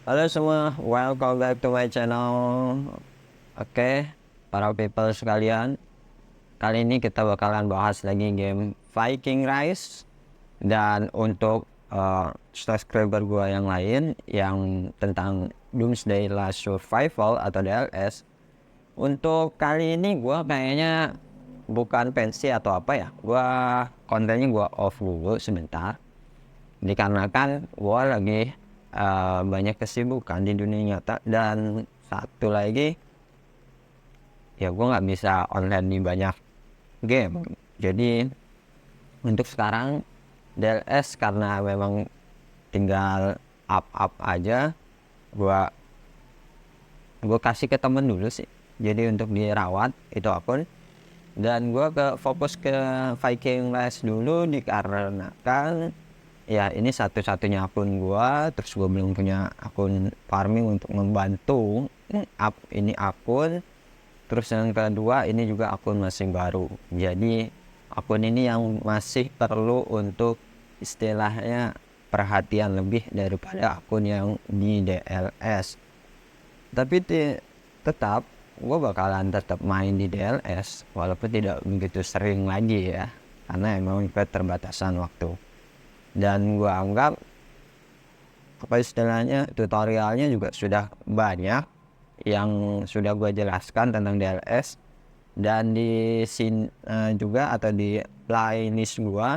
Halo semua, welcome back to my channel. Oke, para people sekalian, kali ini kita bakalan bahas lagi game Viking Rise. Dan untuk subscriber gua yang lain yang tentang Doomsday Last Survival atau DLS, untuk kali ini gua kayaknya bukan pensi atau apa ya, gua kontennya gua off dulu sebentar dikarenakan gue lagi banyak kesibukan di dunia nyata, dan satu lagi ya gue nggak bisa online di banyak game. Jadi untuk sekarang DLS karena memang tinggal up aja, gue kasih ke temen dulu sih, jadi untuk dirawat itu akun. Dan gue fokus ke Viking Rise dulu dikarenakan ya ini satu-satunya akun gua, terus gua belum punya akun farming untuk membantu up ini akun. Terus yang kedua, ini juga akun masih baru, jadi akun ini yang masih perlu untuk istilahnya perhatian lebih daripada akun yang di DLS. Tapi tetap gua bakalan tetap main di DLS walaupun tidak begitu sering lagi ya, karena emang keterbatasan waktu. Dan gue anggap apa istilahnya tutorialnya juga sudah banyak yang sudah gue jelaskan tentang DLS. Dan di sini juga atau di playlist gue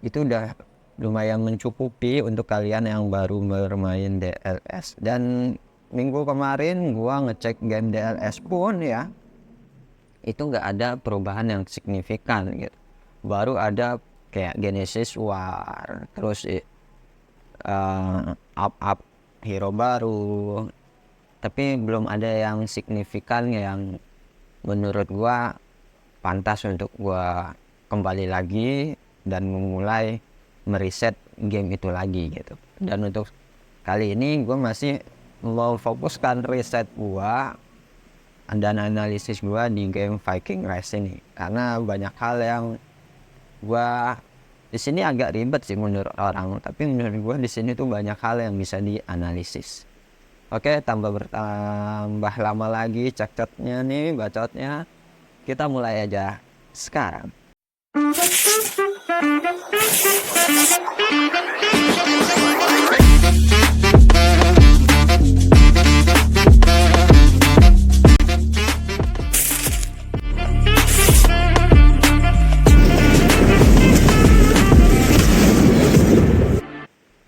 itu udah lumayan mencukupi untuk kalian yang baru bermain DLS. Dan minggu kemarin gue ngecek game DLS pun ya, itu nggak ada perubahan yang signifikan gitu. Baru ada kayak Genesis War, terus up hero baru, tapi belum ada yang signifikan yang menurut gua pantas untuk gua kembali lagi dan memulai mereset game itu lagi gitu. Dan untuk kali ini gua masih mau fokuskan riset gua dan analisis gua di game Viking Rise ini, karena banyak hal yang gua di sini agak ribet sih menurut orang, tapi menurut gua di sini tuh banyak hal yang bisa dianalisis. Oke, bertambah lama lagi cekcotnya nih, bacotnya. Kita mulai aja sekarang.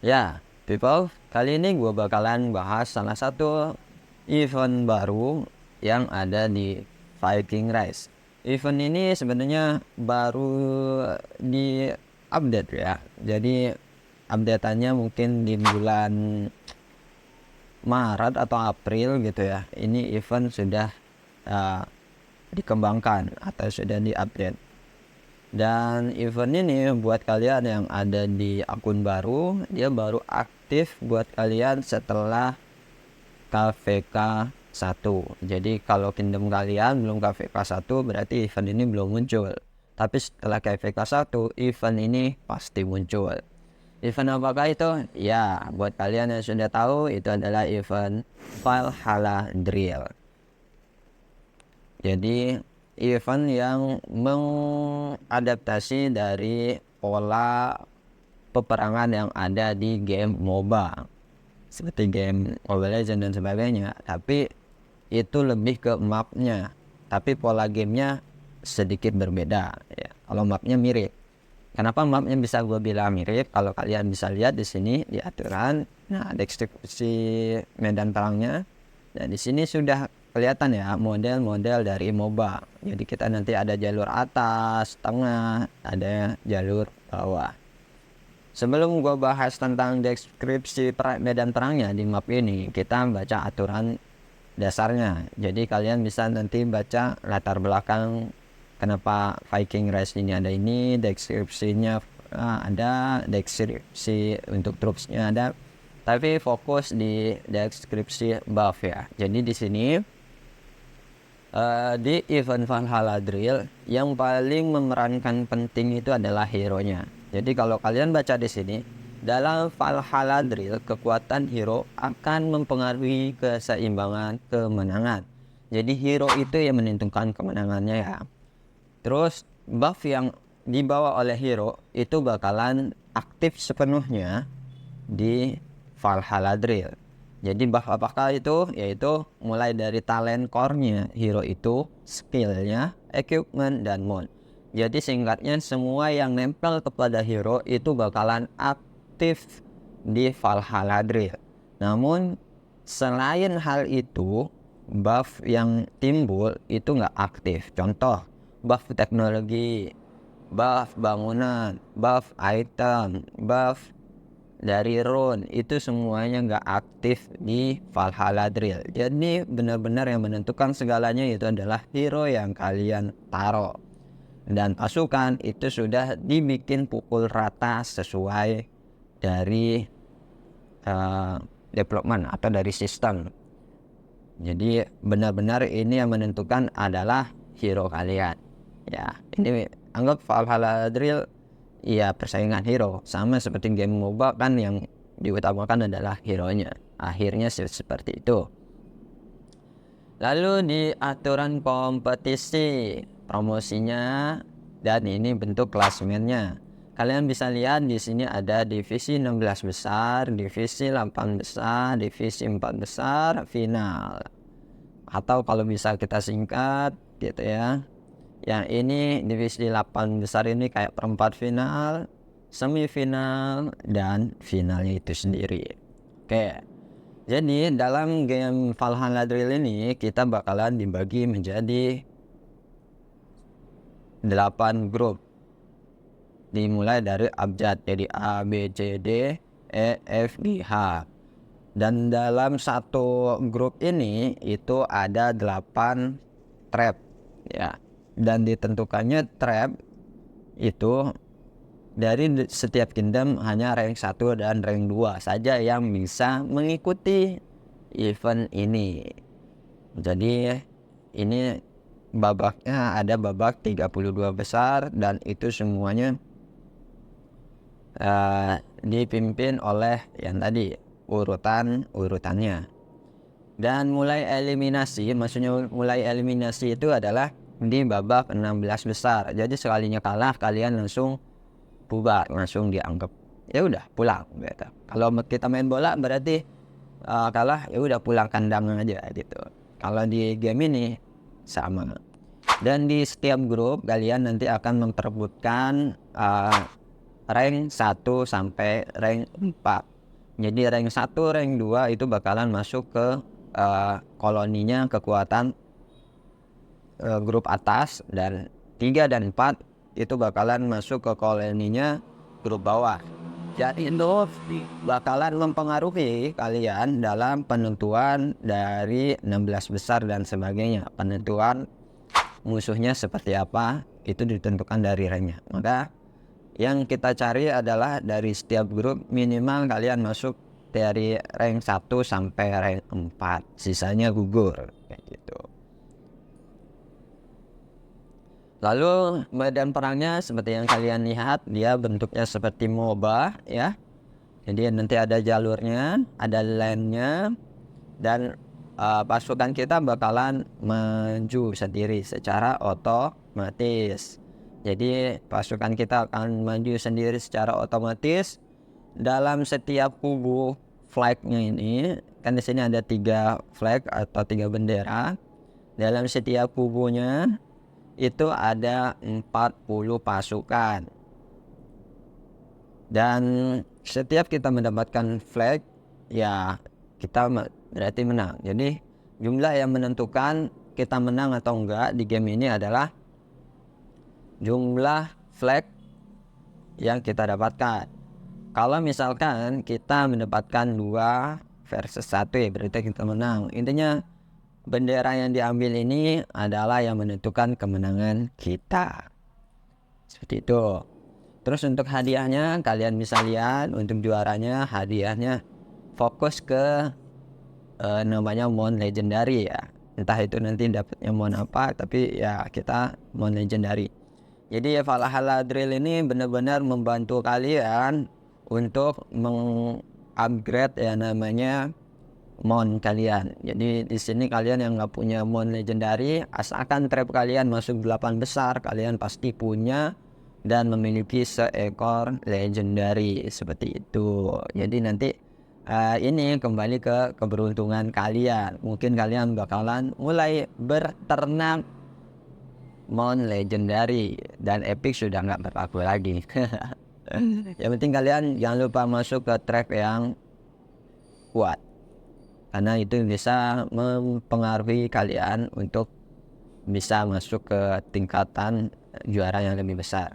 Ya, people, kali ini gue bakalan bahas salah satu event baru yang ada di Viking Rise. Event ini sebenarnya baru di update ya. Jadi updateannya mungkin di bulan Maret atau April gitu ya. Ini event sudah dikembangkan atau sudah diupdate. Dan event ini buat kalian yang ada di akun baru, dia baru aktif buat kalian setelah KVK 1. Jadi kalau kingdom kalian belum KVK 1, berarti event ini belum muncul. Tapi setelah KVK 1, event ini pasti muncul. Event apakah itu? Ya, buat kalian yang sudah tahu, itu adalah event Valhalla Drill. Jadi event yang mengadaptasi dari pola peperangan yang ada di game MOBA seperti game Mobile Legends dan sebagainya, tapi itu lebih ke mapnya, tapi pola gamenya sedikit berbeda ya. Kalau mapnya mirip, kenapa mapnya bisa gue bilang mirip? Kalau kalian bisa lihat di sini di aturan, nah deskripsi medan perangnya, dan di sini sudah kelihatan ya model-model dari MOBA. Jadi kita nanti ada jalur atas, tengah, ada jalur bawah. Sebelum gue bahas tentang deskripsi medan perangnya di map ini, kita baca aturan dasarnya. Jadi kalian bisa nanti baca latar belakang kenapa Viking Rise ini ada, ini deskripsinya ada, deskripsi untuk troops-nya ada. Tapi fokus di deskripsi buff ya. Jadi di sini di event Valhalla Drill yang paling memerankan penting itu adalah hero-nya. Jadi kalau kalian baca di sini, Dalam Valhalla Drill, kekuatan hero akan mempengaruhi keseimbangan kemenangan. Jadi hero itu yang menentukan kemenangannya ya. Terus buff yang dibawa oleh hero itu bakalan aktif sepenuhnya di Valhalla Drill. Jadi buff apakah itu? Yaitu mulai dari talent core-nya hero itu, skillnya, equipment, dan mod. Jadi singkatnya semua yang nempel kepada hero itu bakalan aktif di Valhalla Drill. Namun selain hal itu, buff yang timbul itu nggak aktif. Contoh, buff teknologi, buff bangunan, buff item, buff dari rune, itu semuanya nggak aktif di Valhalla Drill. Jadi benar-benar yang menentukan segalanya itu adalah hero yang kalian taruh. Dan pasukan itu sudah dibikin pukul rata sesuai dari development atau dari sistem. Jadi benar-benar ini yang menentukan adalah hero kalian. Ya, ini anggap Valhalla Drill ya persaingan hero, sama seperti game MOBA kan yang diutamakan adalah hero-nya. Akhirnya seperti itu. Lalu di aturan kompetisi, promosinya, dan ini bentuk klasemennya. Kalian bisa lihat di sini ada divisi 16 besar, divisi 8 besar, divisi 4 besar, final. Atau kalau bisa kita singkat gitu ya. Yang ini divisi 8 besar ini kayak perempat final, semifinal, dan finalnya itu sendiri. Oke. Jadi dalam game Valhalla Drill ini kita bakalan dibagi menjadi 8 grup. Dimulai dari abjad, jadi A, B, C, D, E, F, G, H. Dan dalam satu grup ini itu ada 8 trap ya. Dan ditentukannya trap itu dari setiap kingdom hanya rank 1 dan rank 2 saja yang bisa mengikuti event ini. Jadi ini babaknya ada babak 32 besar dan itu semuanya dipimpin oleh yang tadi urutannya. Dan mulai eliminasi, maksudnya mulai eliminasi itu adalah di babak 16 besar. Jadi sekalinya kalah kalian langsung bubar, langsung dianggap ya udah pulang gitu. Kalau kita main bola berarti kalah ya udah pulang kandang aja gitu. Kalau di game ini sama. Dan di setiap grup kalian nanti akan memperebutkan rank 1 sampai rank 4. Jadi rank 1, rank 2 itu bakalan masuk ke koloninya kekuatan grup atas, dan 3 dan 4 itu bakalan masuk ke koloninya grup bawah. Jadi itu bakalan mempengaruhi kalian dalam penentuan dari 16 besar dan sebagainya. Penentuan musuhnya seperti apa itu ditentukan dari ranknya. Maka yang kita cari adalah dari setiap grup minimal kalian masuk dari rank 1 sampai rank 4. Sisanya gugur kayak gitu. Lalu medan perangnya seperti yang kalian lihat, dia bentuknya seperti MOBA ya. Jadi nanti ada jalurnya, ada lane-nya, dan pasukan kita bakalan maju sendiri secara otomatis. Jadi pasukan kita akan maju sendiri secara otomatis. Dalam setiap kubu flagnya ini, kan di sini ada 3 flag atau 3 bendera. Dalam setiap kubunya itu ada 40 pasukan. Dan setiap kita mendapatkan flag, ya kita berarti menang. Jadi jumlah yang menentukan kita menang atau enggak di game ini adalah jumlah flag yang kita dapatkan. Kalau misalkan kita mendapatkan 2 versus 1 ya berarti kita menang. Intinya bendera yang diambil ini adalah yang menentukan kemenangan kita. Seperti itu. Terus untuk hadiahnya kalian bisa lihat, untuk juaranya hadiahnya fokus ke namanya Mon Legendary ya. Entah itu nanti dapatnya Mon apa, tapi ya kita Mon Legendary. Jadi ya Valhalla Drill ini benar-benar membantu kalian untuk mengupgrade ya namanya mount kalian. Jadi di sini kalian yang nggak punya mount legendary, asalkan trap kalian masuk 8 besar, kalian pasti punya dan memiliki seekor legendary seperti itu. Jadi nanti ini kembali ke keberuntungan kalian. Mungkin kalian bakalan mulai berternak mount legendary dan epic sudah nggak berlaku lagi. Yang penting kalian jangan lupa masuk ke trap yang kuat, karena itu bisa mempengaruhi kalian untuk bisa masuk ke tingkatan juara yang lebih besar.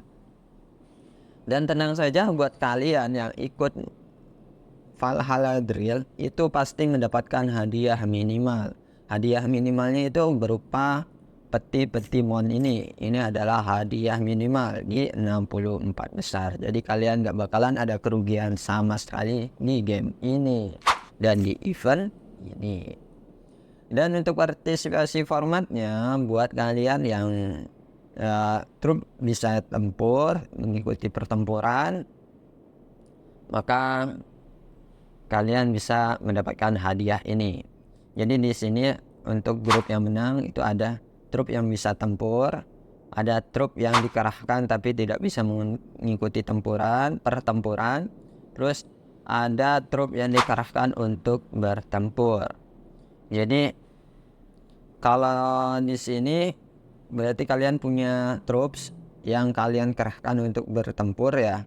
Dan tenang saja, buat kalian yang ikut Valhalla Drill itu pasti mendapatkan hadiah minimal. Hadiah minimalnya itu berupa peti-peti mount ini. Ini adalah hadiah minimal di 64 besar. Jadi kalian gak bakalan ada kerugian sama sekali di game ini dan di event ini. Dan untuk partisipasi formatnya, buat kalian yang trup bisa tempur, mengikuti pertempuran, maka kalian bisa mendapatkan hadiah ini. Jadi di sini untuk grup yang menang itu ada trup yang bisa tempur, ada trup yang dikerahkan tapi tidak bisa mengikuti pertempuran, terus ada trup yang dikerahkan untuk bertempur. Jadi kalau di sini berarti kalian punya troops yang kalian kerahkan untuk bertempur ya,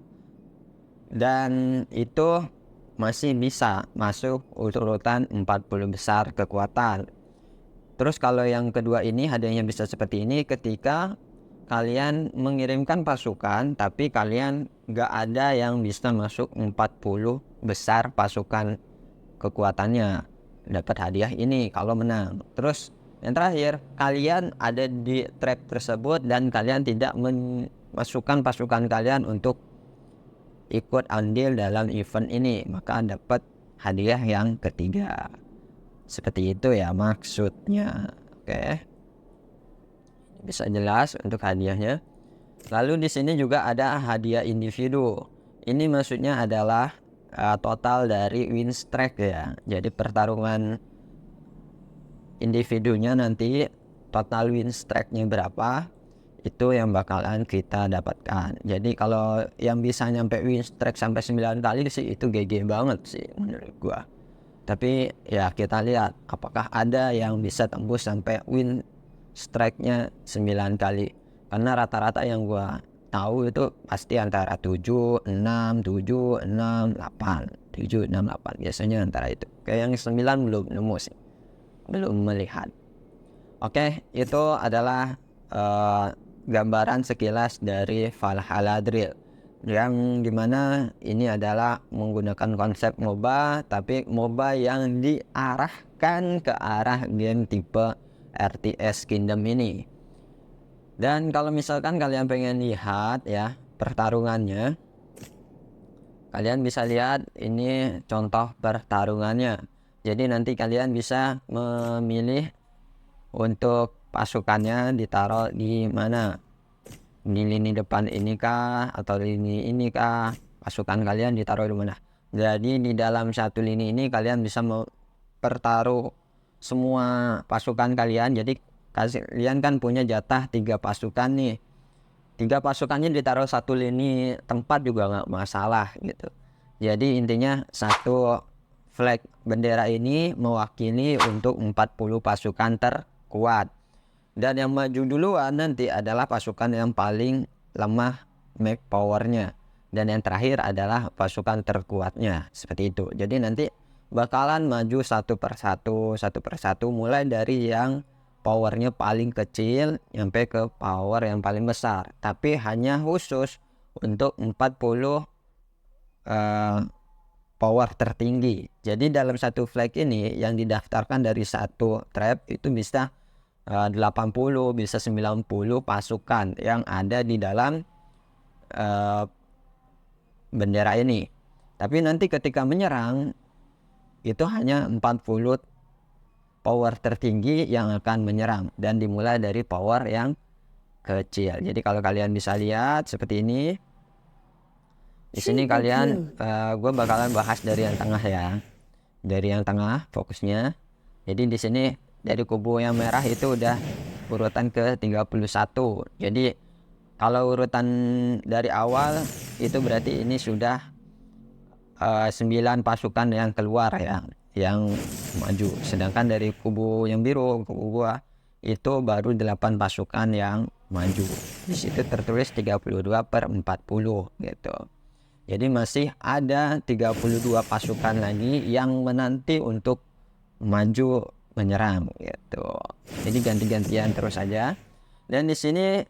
dan itu masih bisa masuk urutan 40 besar kekuatan. Terus kalau yang kedua ini hadiahnya bisa seperti ini ketika kalian mengirimkan pasukan tapi kalian gak ada yang bisa masuk 40 besar pasukan kekuatannya, dapat hadiah ini kalau menang. Terus yang terakhir, kalian ada di trap tersebut dan kalian tidak memasukkan pasukan kalian untuk ikut andil dalam event ini, maka dapat hadiah yang ketiga. Seperti itu ya maksudnya. Oke, bisa jelas untuk hadiahnya. Lalu di sini juga ada hadiah individu. Ini maksudnya adalah total dari win streak ya. Jadi pertarungan individunya nanti total win streaknya berapa, itu yang bakalan kita dapatkan. Jadi kalau yang bisa nyampe win streak sampai 9 kali sih itu GG banget sih menurut gua. Tapi ya kita lihat apakah ada yang bisa tembus sampai win strike-nya 9 kali. Karena rata-rata yang gua tahu itu pasti antara 7, 6, 7, 6, 8, 7, 6, 8 biasanya antara itu. Kayak yang 9 belum nemu sih. Belum melihat. Oke, itu adalah gambaran sekilas dari Valhalla Drill, yang dimana ini adalah menggunakan konsep MOBA, tapi MOBA yang diarahkan ke arah game tipe RTS Kingdom ini. Dan kalau misalkan kalian pengen lihat ya pertarungannya, kalian bisa lihat ini contoh pertarungannya. Jadi nanti kalian bisa memilih untuk pasukannya ditaruh di mana, di lini depan ini kah atau lini ini kah, pasukan kalian ditaruh di mana. Jadi di dalam satu lini ini kalian bisa mempertaruh semua pasukan kalian. Jadi kalian kan punya jatah 3 pasukan nih, 3 pasukannya ditaruh satu lini tempat juga nggak masalah gitu. Jadi intinya satu flag bendera ini mewakili untuk 40 pasukan terkuat. Dan yang maju duluan nanti adalah pasukan yang paling lemah map powernya. Dan yang terakhir adalah pasukan terkuatnya. Seperti itu. Jadi nanti bakalan maju satu persatu mulai dari yang powernya paling kecil sampai ke power yang paling besar. Tapi hanya khusus untuk 40 power tertinggi. Jadi dalam satu flag ini yang didaftarkan dari satu trap itu bisa 80 bisa 90 pasukan yang ada di dalam bendera ini. Tapi nanti ketika menyerang itu hanya 40 power tertinggi yang akan menyerang dan dimulai dari power yang kecil. Jadi kalau kalian bisa lihat seperti ini, Di sini kalian gue bakalan bahas dari yang tengah ya. Dari yang tengah fokusnya. Jadi di sini dari kubu yang merah itu udah urutan ke 31. Jadi kalau urutan dari awal itu berarti ini sudah 9 pasukan yang keluar ya, yang maju. Sedangkan dari kubu yang biru, kubu gua itu baru 8 pasukan yang maju. Di situ tertulis 32/40 gitu. Jadi masih ada 32 pasukan lagi yang menanti untuk maju menyerang gitu. Jadi ganti-gantian terus saja. Dan di sini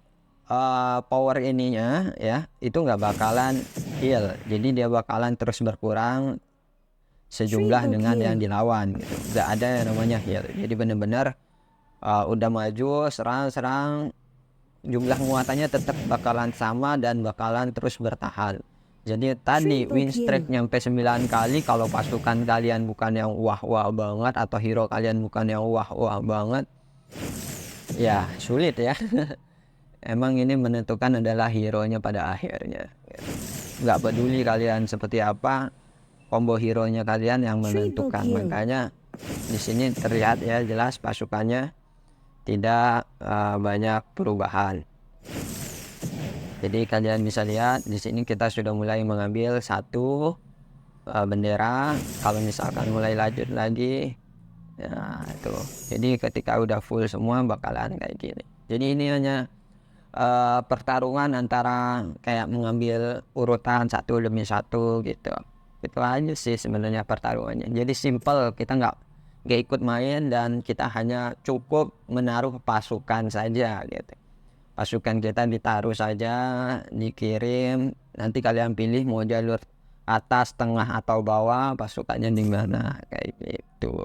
power ininya ya itu nggak bakalan heal. Jadi dia bakalan terus berkurang sejumlah dengan yang dilawan gitu. Nggak ada yang namanya heal. Jadi benar-benar udah maju serang jumlah muatannya tetap bakalan sama dan bakalan terus bertahan. Jadi tadi win streak nyampe 9 kali kalau pasukan kalian bukan yang wah-wah banget atau hero kalian bukan yang wah-wah banget, ya sulit ya. Emang ini menentukan adalah hero-nya pada akhirnya. Nggak peduli kalian seperti apa, combo hero-nya kalian yang menentukan. Makanya di sini terlihat ya jelas pasukannya tidak banyak perubahan. Jadi kalian bisa lihat di sini kita sudah mulai mengambil satu bendera. Kalau misalkan mulai lanjut lagi, ya itu. Jadi ketika udah full semua bakalan kayak gini. Jadi ini hanya pertarungan antara kayak mengambil urutan satu demi satu gitu. Itu aja sih sebenarnya pertarungannya. Jadi simple, kita nggak ikut main dan kita hanya cukup menaruh pasukan saja gitu. Pasukan kita ditaruh saja, dikirim, nanti kalian pilih mau jalur atas, tengah atau bawah, pasukannya di mana kayak gitu.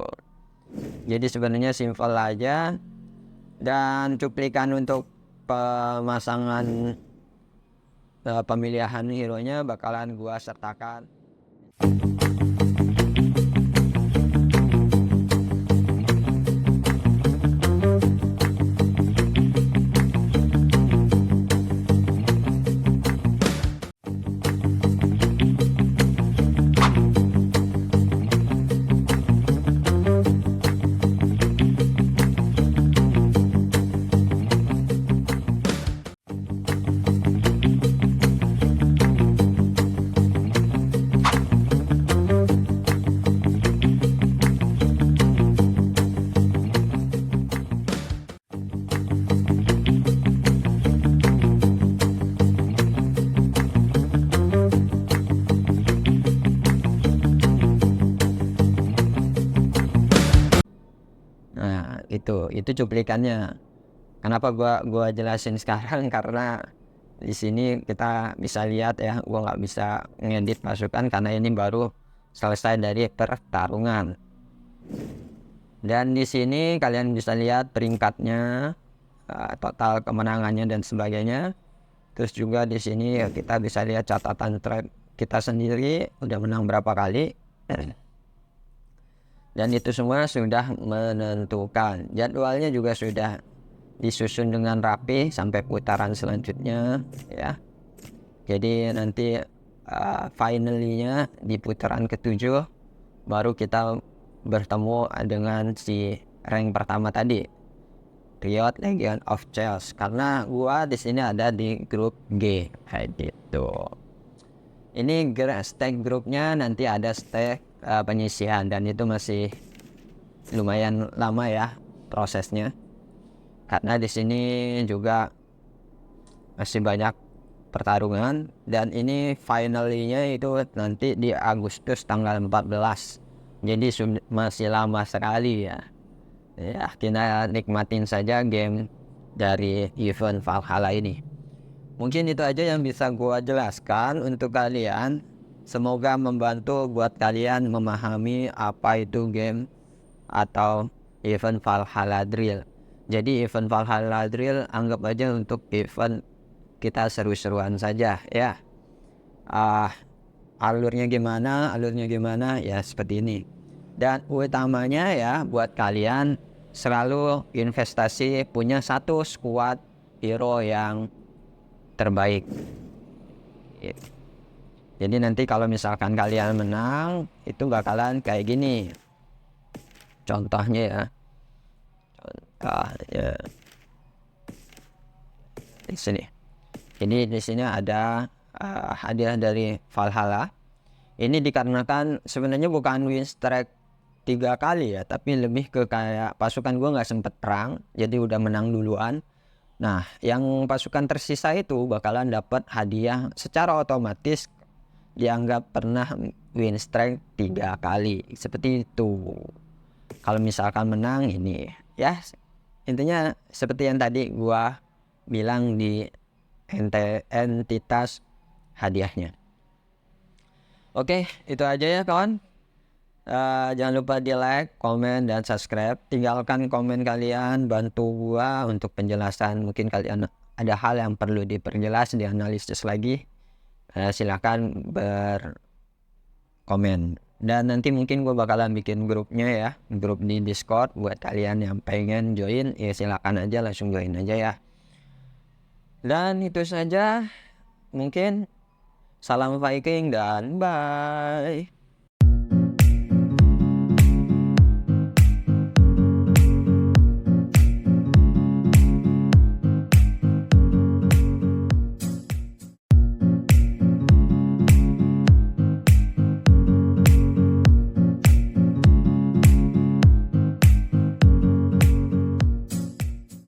Jadi sebenarnya simple aja. Dan cuplikan untuk pemasangan pemilihan hero-nya bakalan gua sertakan. Nah, itu cuplikannya. Kenapa gua jelasin sekarang karena di sini kita bisa lihat ya, gua nggak bisa ngedit pasukan karena ini baru selesai dari pertarungan. Dan di sini kalian bisa lihat peringkatnya, total kemenangannya dan sebagainya. Terus juga di sini ya, kita bisa lihat catatan track kita sendiri udah menang berapa kali. Dan itu semua sudah menentukan. Jadwalnya juga sudah disusun dengan rapi sampai putaran selanjutnya ya. Jadi nanti finalnya di putaran ke-7 baru kita bertemu dengan si rank pertama tadi, Riot Legion of Chaos. Karena gua di sini ada di grup G kayak gitu. Ini stake grupnya nanti ada stake penyisihan dan itu masih lumayan lama ya prosesnya. Karena di sini juga masih banyak pertarungan dan ini finalnya itu nanti di Agustus tanggal 14. Jadi masih lama sekali ya. Ya, kita nikmatin saja game dari event Valhalla ini. Mungkin itu aja yang bisa gua jelaskan untuk kalian. Semoga membantu buat kalian memahami apa itu game atau event Valhalla Drill. Jadi event Valhalla Drill anggap aja untuk event kita seru-seruan saja ya. Alurnya gimana ya seperti ini. Dan utamanya ya buat kalian selalu investasi punya satu squad hero yang terbaik. Jadi nanti kalau misalkan kalian menang itu bakalan kayak gini. Contohnya ya. Contohnya di sini. Ini di sini ada hadiah dari Valhalla. Ini dikarenakan sebenarnya bukan win streak 3 kali ya, tapi lebih ke kayak pasukan gue nggak sempet perang, jadi udah menang duluan. Nah, yang pasukan tersisa itu bakalan dapat hadiah secara otomatis, dianggap pernah win streak 3 kali seperti itu. Kalau misalkan menang ini ya, intinya seperti yang tadi gua bilang di entitas hadiahnya. Oke, itu aja ya kawan. Jangan lupa di like, komen, dan subscribe. Tinggalkan komen kalian, bantu gua untuk penjelasan. Mungkin kalian ada hal yang perlu diperjelas, dianalisis lagi. Silakan berkomen. Dan nanti mungkin gua bakalan bikin grupnya ya, grup di Discord buat kalian yang pengen join. Ya silakan aja, langsung join aja ya. Dan itu saja. Mungkin salam Viking dan bye.